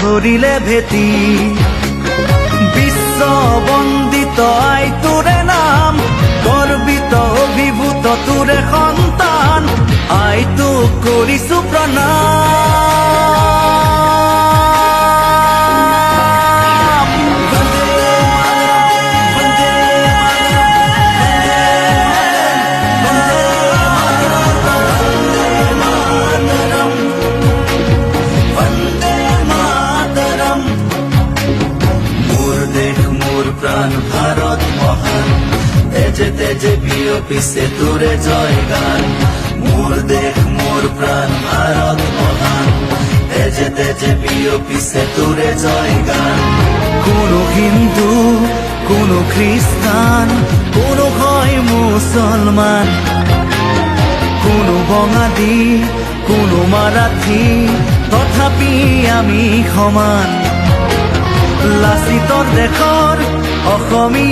ধরিলে ভেটি বিশ্ব বন্দিত আই তোরে নাম গর্বিত অভিভূত তোরে সন্তান আই তোক কৰিছো প্ৰণাম প্রাণ ভারত মহান তেজে তেজে বিয়পিছে তোরে জয় গান মোর দেশ মোর প্রাণ ভারত মহান তেজে তেজে বিয়পিছে তোরে জয় গান কোনো হিন্দু কোনো খ্রিস্টান কোনো হয় মুসলমান কোনো বঙালী কোনো মারাঠী তথাপি আমি সমান লাচিতৰ দেশৰ অসমী